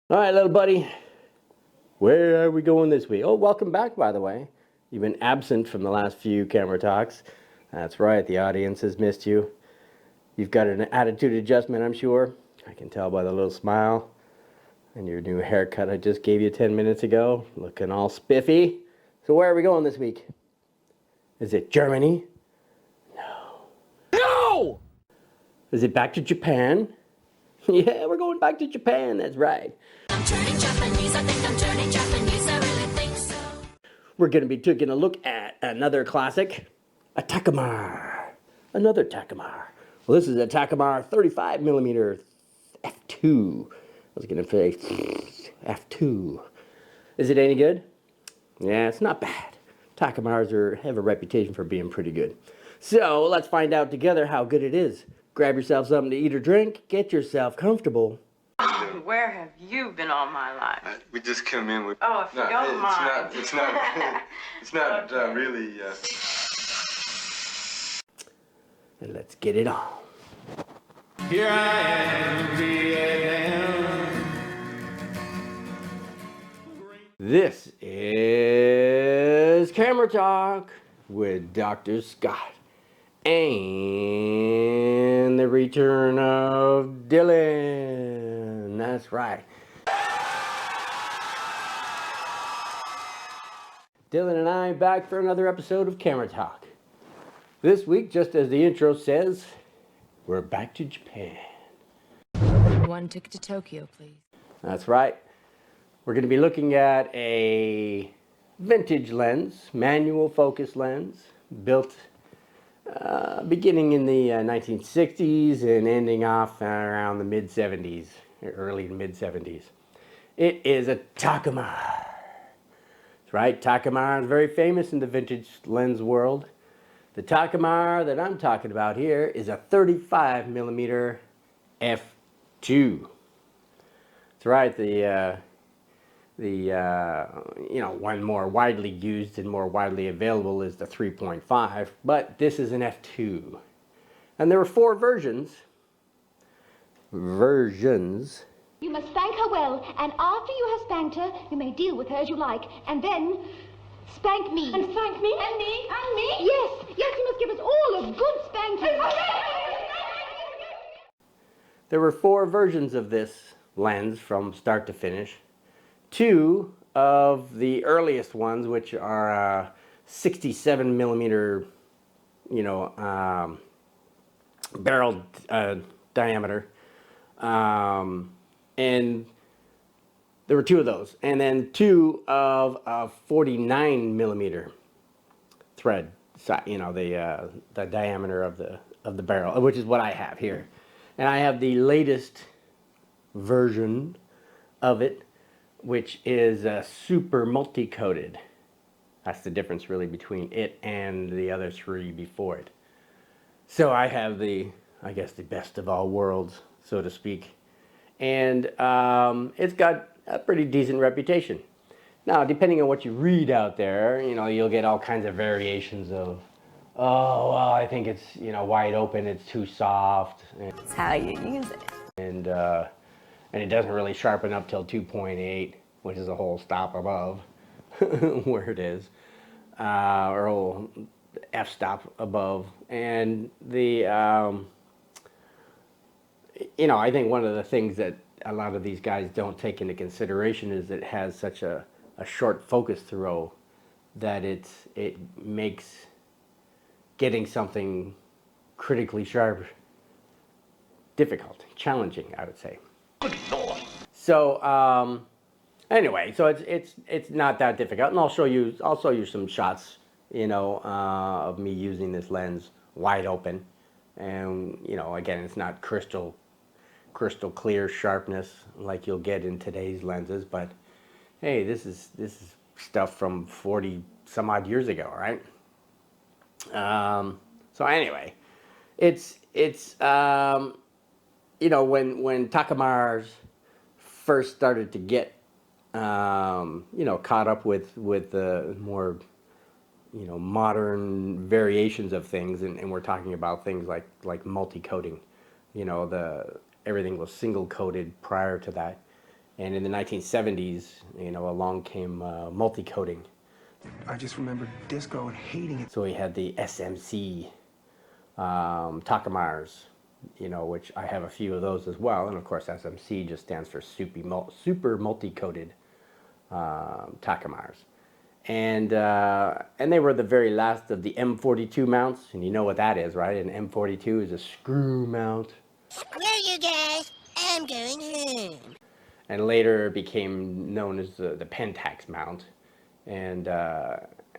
All right, little buddy, where are we going this week? Oh, welcome back, by the way. You've been absent from the last few camera talks. That's right, the audience has missed you. You've got an attitude adjustment, I'm sure. I can tell by the little smile and your new haircut I just gave you 10 minutes ago, looking all spiffy. So where are we going this week? Is it Germany? No! Is it back to Japan? Yeah, we're going back to Japan, that's right. I'm turning Japanese, I think I'm turning Japanese, I really think so. We're going to be taking a look at another classic, a Takumar. Another Takumar. Well, this is a Takumar 35mm f2. I was going to say f2. Is it any good? Yeah, it's not bad. Takumars have a reputation for being pretty good. So let's find out together how good it is. Grab yourself something to eat or drink. Get yourself comfortable. Where have you been all my life? We just come in with. Oh, if you don't mind. It's not. It's not really. And let's get it on. Here I am, Vietnam. This is Camera Talk with Dr. Scott and the return of Dylan. That's right. Dylan and I back for another episode of Camera Talk. This week, just as the intro says, we're back to Japan. One ticket to Tokyo, please. That's right. We're going to be looking at a vintage lens, manual focus lens, built beginning in the 1960s and ending off around the mid-70s, early to mid-70s. It is a Takumar. That's right, Takumar is very famous in the vintage lens world. The Takumar that I'm talking about here is a 35mm f2. That's right, the one more widely used and more widely available is the 3.5, but this is an f2. And there were four versions. You must thank her well, and after you have spanked her, you may deal with her as you like, and then spank me. And spank me? And me? And me? Yes, you must give us all a good spanking. There were four versions of this lens from start to finish. Two of the earliest ones, which are 67mm, barrel diameter, and there were two of those, and then two of 49mm thread, the diameter of the barrel, which is what I have here, and I have the latest version of it, which is super multi-coated. That's the difference really between it and the other three before it. So I have the best of all worlds, so to speak. And it's got a pretty decent reputation. Now, depending on what you read out there, you'll get all kinds of variations of, oh, well, I think it's, wide open, it's too soft. That's how you use it. And it doesn't really sharpen up till 2.8, which is a whole stop above where it is, or a whole f-stop above. And I think one of the things that a lot of these guys don't take into consideration is it has such a short focus throw that it makes getting something critically sharp difficult, challenging, I would say. So anyway, so it's not that difficult, and I'll show you some shots, of me using this lens wide open, and again, it's not crystal clear sharpness like you'll get in today's lenses, but hey, this is stuff from 40 some odd years ago, right? So anyway, it's when Takumars first started to get caught up with the more modern variations of things, and we're talking about things like multi-coating. Everything was single coated prior to that, And in the 1970s, along came multi-coating. I just remember disco and hating it. So we had the SMC Takumars, which I have a few of those as well. And of course, SMC just stands for super multi-coated Takumars. And they were the very last of the M42 mounts. And you know what that is, right? An M42 is a screw mount. Well, you guys, I'm going home. And later became known as the Pentax mount. And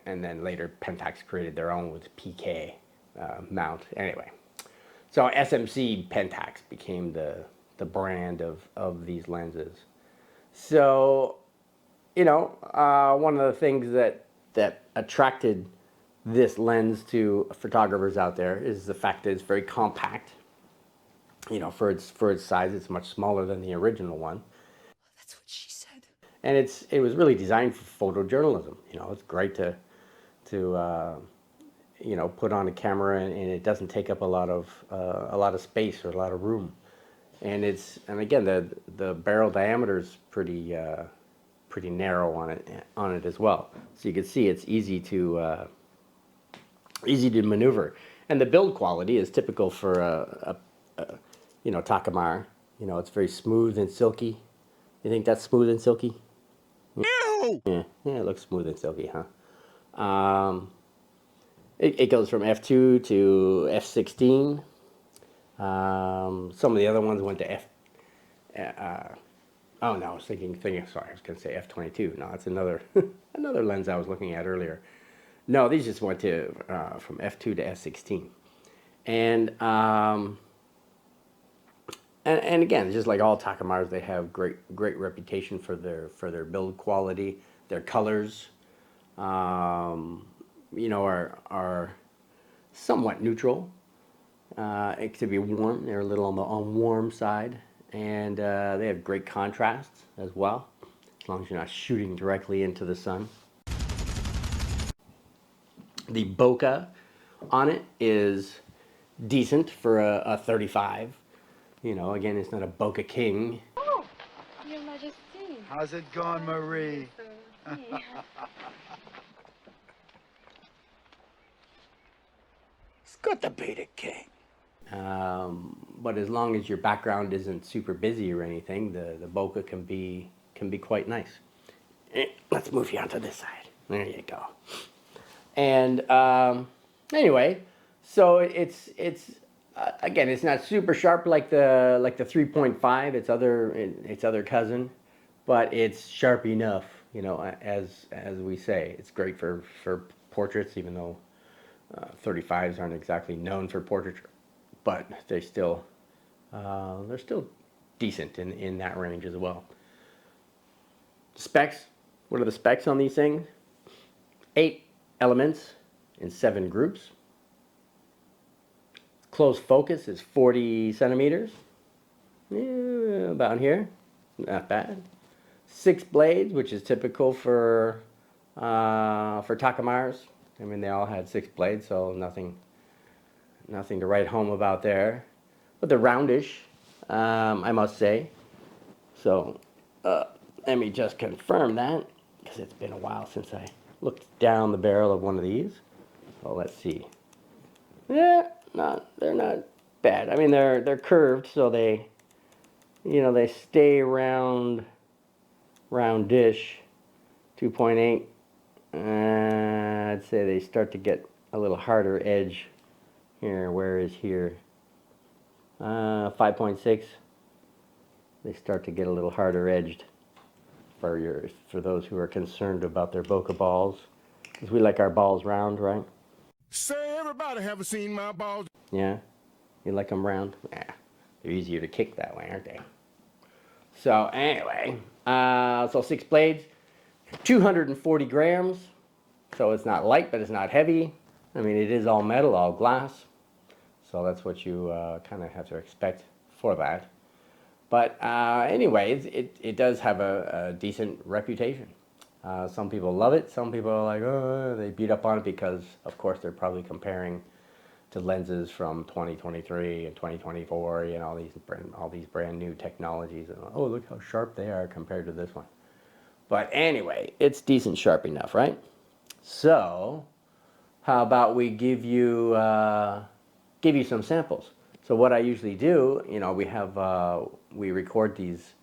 then later Pentax created their own with PK mount. Anyway, so SMC Pentax became the brand of these lenses. So, one of the things that attracted this lens to photographers out there is the fact that it's very compact. For its size, it's much smaller than the original one. That's what she said. And it was really designed for photojournalism. It's great to put on a camera, and it doesn't take up a lot of space or a lot of room. And again, the barrel diameter is pretty narrow on it as well. So you can see it's easy to maneuver. And the build quality is typical for a Takumar. It's very smooth and silky. You think that's smooth and silky? Ew! Yeah, it looks smooth and silky, huh? It goes from F2 to F16. Some of the other ones went to oh no, I was thinking. Sorry, I was going to say F22. No, it's another another lens I was looking at earlier. No, these just went to from F2 to F16, and again, just like all Takumars, they have great reputation for their build quality. Their colors, are somewhat neutral. It could be warm. They're a little on the warm side, and they have great contrast as well, as long as you're not shooting directly into the sun. The bokeh on it is decent for a 35. Again, it's not a bokeh king. Oh, Your Majesty. How's it going, Marie? It's got to be the king. But as long as your background isn't super busy or anything, the bokeh can be quite nice. Let's move you onto this side. There you go. And anyway, so it's again, it's not super sharp like the 3.5, its other cousin, but it's sharp enough. As we say, it's great for portraits, even though 35s aren't exactly known for portraiture, but they're still decent in that range as well. Specs. What are the specs on these things? 8 elements in 7 groups. Close focus is 40 centimeters. Yeah, about here. Not bad. 6 blades, which is typical for Takumars. I mean, they all had 6 blades, so nothing to write home about there. But they're roundish, I must say. So let me just confirm that, because it's been a while since I looked down the barrel of one of these. So let's see. Yeah, they're not bad. I mean, they're curved, so they stay roundish. 2.8. I'd say they start to get a little harder edge here. Where is here? 5.6. They start to get a little harder edged for those who are concerned about their bokeh balls, because we like our balls round, right? Say, everybody haven't seen my balls. Yeah, you like them round? Yeah, they're easier to kick that way, aren't they? So anyway, so 6 blades, 240 grams. So it's not light, but it's not heavy. I mean, it is all metal, all glass. So that's what you kind of have to expect for that. But anyways, it does have a decent reputation. Some people love it. Some people are like, oh, they beat up on it because, of course, they're probably comparing to lenses from 2023 and 2024. You know, all these brand new technologies, and oh, look how sharp they are compared to this one. But anyway, it's decent sharp enough, right? So, how about we give you some samples? So what I usually do, you know, we record these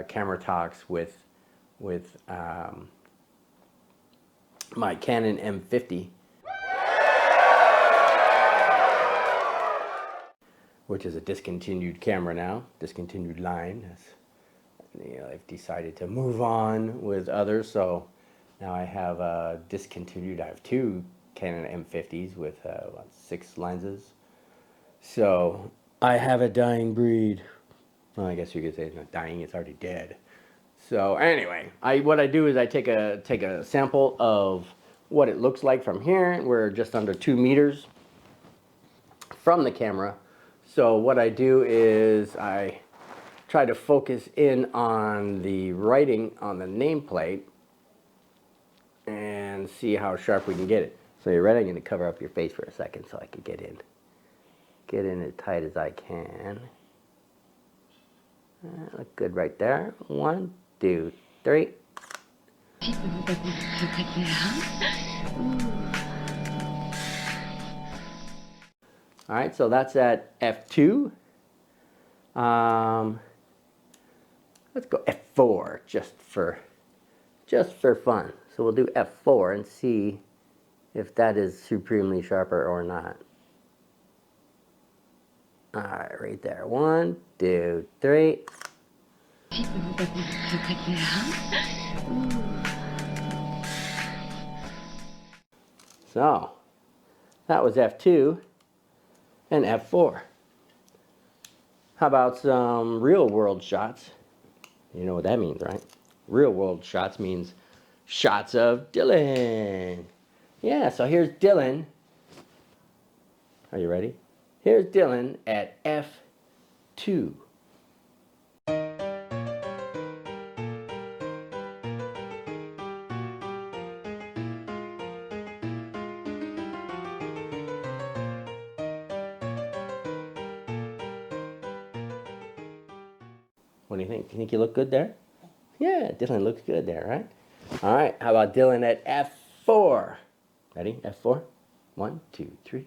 camera talks with my Canon M50, which is a discontinued camera now, discontinued line. You know, I've decided to move on with others, so now I have discontinued. I have two Canon M50s with 6 lenses. So I have a dying breed. Well, I guess you could say it's not dying; it's already dead. So anyway, what I do is I take a sample of what it looks like from here, and we're just under 2 meters from the camera. So what I do is I try to focus in on the writing on the nameplate and see how sharp we can get it. So you're ready? I'm going to cover up your face for a second so I can get in as tight as I can. Look good right there. 1, 2, 3. All right, so that's at f2. Let's go f4 just for fun. So we'll do f4 and see if that is supremely sharper or not. All right, right there. 1, 2, 3. So that was f2 and f4. How about some real world shots? You know what that means, right? Real world shots means shots of Dylan. Yeah, so here's Dylan. Are you ready? Here's Dylan at f2. What do you think? Do you think you look good there? Yeah, Dylan looks good there, right? All right, how about Dylan at f4? Ready? f4? 1, 2, 3.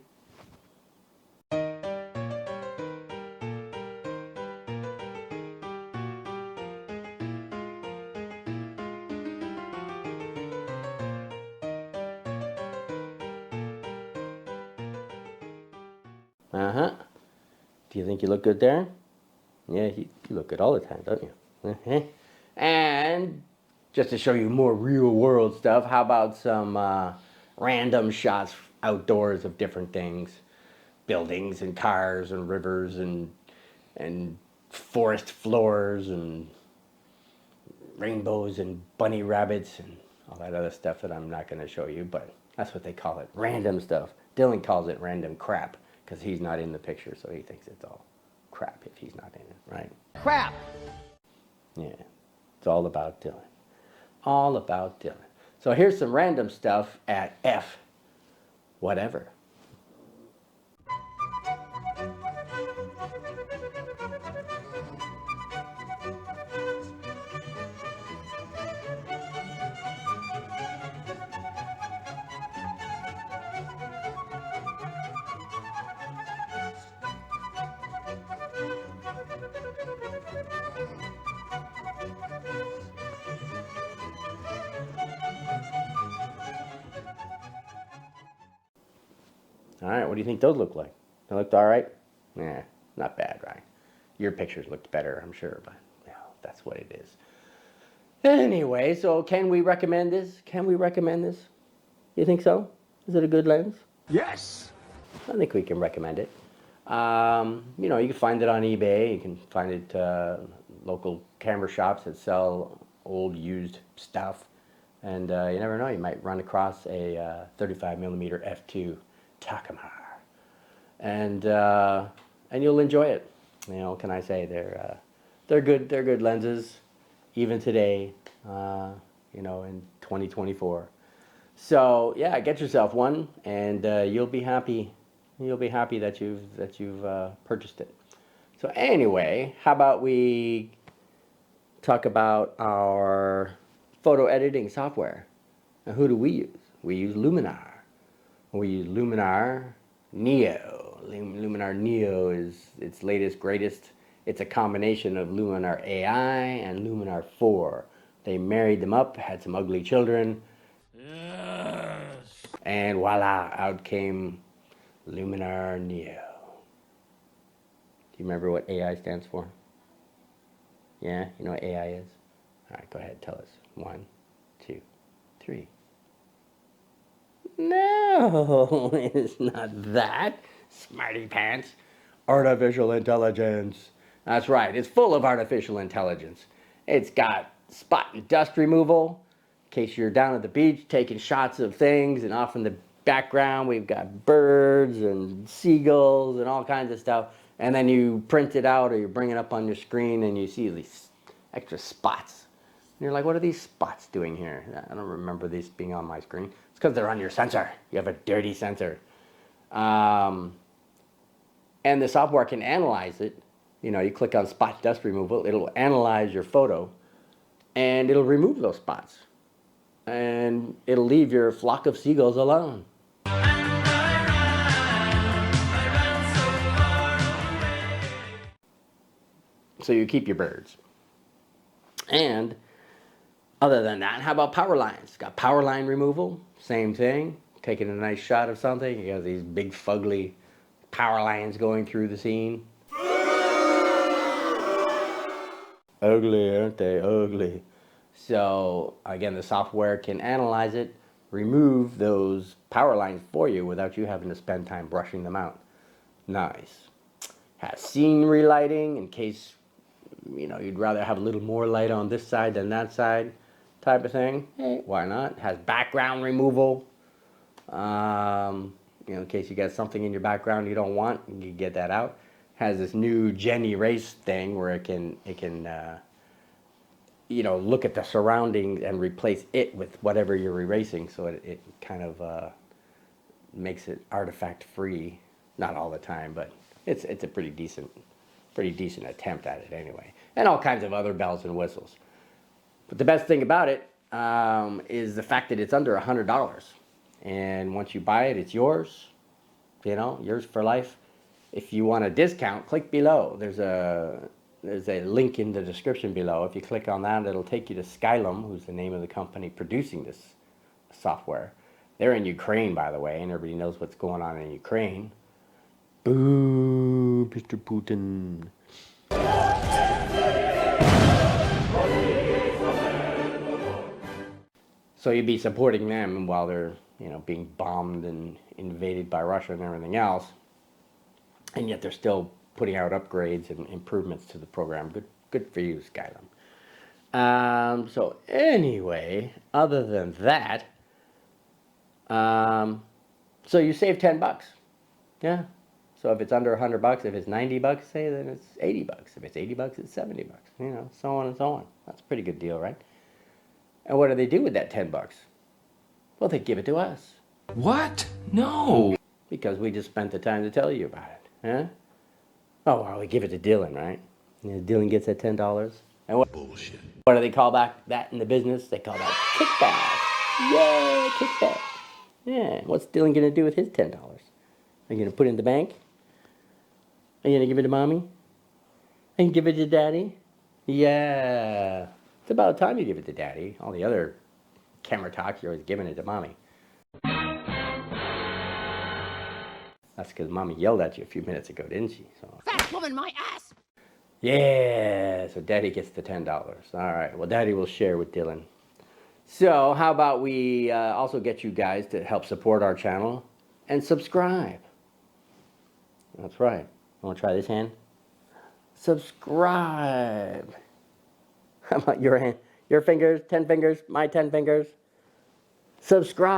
Uh-huh. Do you think you look good there? Yeah, you look good all the time, don't you? Uh-huh. And just to show you more real world stuff, how about some random shots outdoors of different things? Buildings and cars and rivers and forest floors and rainbows and bunny rabbits and all that other stuff that I'm not going to show you, but that's what they call it, random stuff. Dylan calls it random crap because he's not in the picture, so he thinks it's all crap if he's not in it, right? Crap! Yeah, it's all about Dylan. All about Dylan. So here's some random stuff at F, whatever. All right, what do you think those look like? They looked all right? Yeah, not bad, right? Your pictures looked better, I'm sure, but yeah, that's what it is. Anyway, so can we recommend this? Can we recommend this? You think so? Is it a good lens? Yes. I think we can recommend it. You know, you can find it on eBay. You can find it local camera shops that sell old used stuff. And you never know, you might run across a 35mm f2 Takumar. And you'll enjoy it. You know, can I say they're good lenses even today, you know, in 2024. So yeah, get yourself one and you'll be happy You'll be happy that you've purchased it. So anyway, how about we talk about our photo editing software? Now, who do we use? We use Luminar. We use Luminar Neo. Luminar Neo is its latest, greatest. It's a combination of Luminar AI and Luminar 4. They married them up, had some ugly children. Yes. And voila, out came Luminar Neo. Do you remember what AI stands for? Yeah, you know what AI is? All right, go ahead, tell us. 1, 2, 3. No, it's not that. Smarty pants. Artificial intelligence. That's right, it's full of artificial intelligence. It's got spot and dust removal, in case you're down at the beach taking shots of things, and off in the background we've got birds and seagulls and all kinds of stuff. And then you print it out or you bring it up on your screen and you see these extra spots. And you're like, what are these spots doing here? I don't remember these being on my screen. It's because they're on your sensor. You have a dirty sensor. And the software can analyze it. You know, you click on spot dust removal, it'll analyze your photo and it'll remove those spots. And it'll leave your flock of seagulls alone. So you keep your birds. And other than that, how about power lines? Got power line removal, same thing. Taking a nice shot of something, you got these big fugly power lines going through the scene. Ugly, aren't they? Ugly. So again, the software can analyze it, remove those power lines for you without you having to spend time brushing them out. Nice. Has scenery lighting in case, you know, you'd rather have a little more light on this side than that side type of thing. Hey, why not? Has background removal. You know, in case you got something in your background you don't want, you can get that out. Has this new Gen Erase thing where it can you know, look at the surroundings and replace it with whatever you're erasing, so it kind of makes it artifact free. Not all the time, but it's a pretty decent attempt at it anyway. And all kinds of other bells and whistles. But the best thing about it is the fact that it's under $100. And once you buy it, it's yours. You know, yours for life. If you want a discount, click below. There's a link in the description below. If you click on that, it'll take you to Skylum, who's the name of the company producing this software. They're in Ukraine, by the way, and everybody knows what's going on in Ukraine. Boo, Mr. Putin. So you'd be supporting them while they're, you know, being bombed and invaded by Russia and everything else. And yet they're still putting out upgrades and improvements to the program. Good for you, Skylum. So anyway, other than that, so you save $10. Yeah. So if it's under $100, if it's $90, say, then it's $80. If it's $80, it's $70. You know, so on and so on. That's a pretty good deal, right? And what do they do with that $10? Well, they give it to us. What? No. Because we just spent the time to tell you about it. Huh? Oh, well, we give it to Dylan, right? You know, Dylan gets that $10. And what? Bullshit. What do they call that in the business? They call that kickback. Yay, kickback. Yeah. What's Dylan going to do with his $10? Are you going to put it in the bank? Are you going to give it to mommy? And give it to daddy? Yeah. It's about time you give it to daddy. All the other camera talks, you're always giving it to mommy. That's because mommy yelled at you a few minutes ago, didn't she? So. Fat woman, my ass! Yeah, so daddy gets the $10. All right, well, daddy will share with Dylan. So how about we also get you guys to help support our channel and subscribe. That's right. Want to try this hand? Subscribe. How about your hand? Your fingers, 10 fingers, my 10 fingers. Subscribe.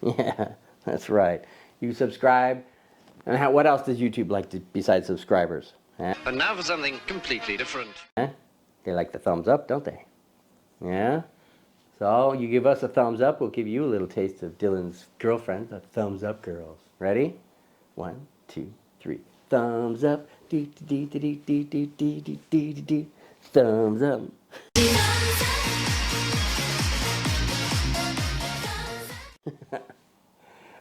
Yeah, that's right. You subscribe. And what else does YouTube like besides subscribers? Huh? And now for something completely different. Huh? They like the thumbs up, don't they? Yeah? So you give us a thumbs up, we'll give you a little taste of Dylan's girlfriend, the thumbs up girls. Ready? 1, 2, 3. Thumbs up. Do, do, do, do, do, do, do, do, do, do. Thumbs up.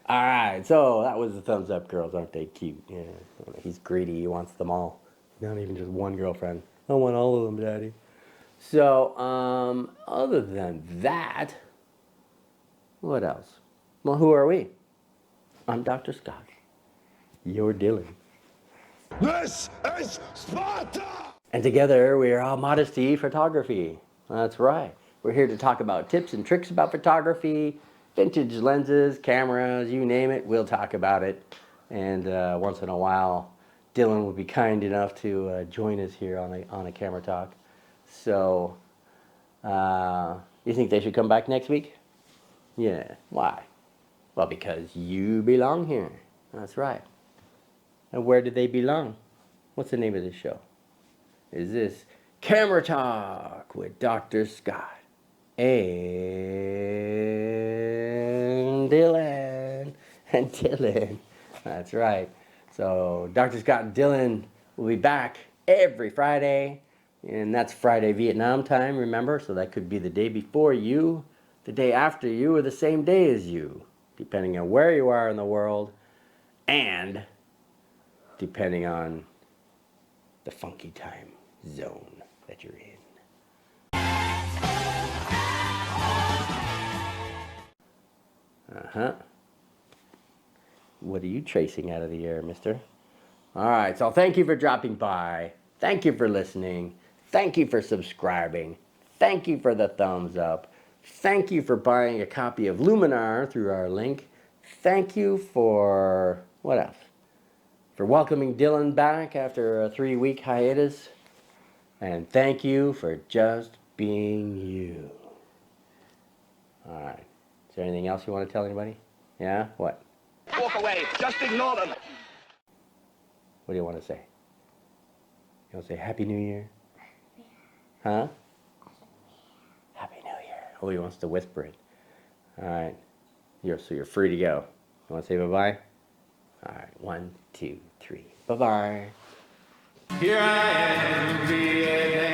All right, so that was the thumbs up girls. Aren't they cute? Yeah, he's greedy. He wants them all. Not even just one girlfriend. I want all of them, Daddy. So, other than that, what else? Well, who are we? I'm Dr. Scott. You're Dylan. This is Sparta! And together we are all Modesty Photography. That's right. We're here to talk about tips and tricks about photography, vintage lenses, cameras, you name it, we'll talk about it. And once in a while, Dylan will be kind enough to join us here on a camera talk. So, you think they should come back next week? Yeah. Why? Well, because you belong here. That's right. And where do they belong? What's the name of this show? Is this Camera Talk with Dr. Scott and Dylan. And Dylan. That's right. So Dr. Scott and Dylan will be back every Friday. And that's Friday Vietnam time, remember? So that could be the day before you, the day after you, or the same day as you, depending on where you are in the world and depending on the funky time zone that you're in. Uh-huh. What are you tracing out of the air, mister? All right, so thank you for dropping by. Thank you for listening. Thank you for subscribing. Thank you for the thumbs up. Thank you for buying a copy of Luminar through our link. Thank you for, what else? For welcoming Dylan back after a 3-week hiatus. And thank you for just being you. All right. Is there anything else you want to tell anybody? Yeah? What? Walk away. Just ignore them. What do you want to say? You want to say Happy New Year? Huh? Happy New Year. Oh, he wants to whisper it. All right. So you're free to go. You want to say bye-bye? All right. 1, 2, 3. Bye-bye. Here I am, Vietnam.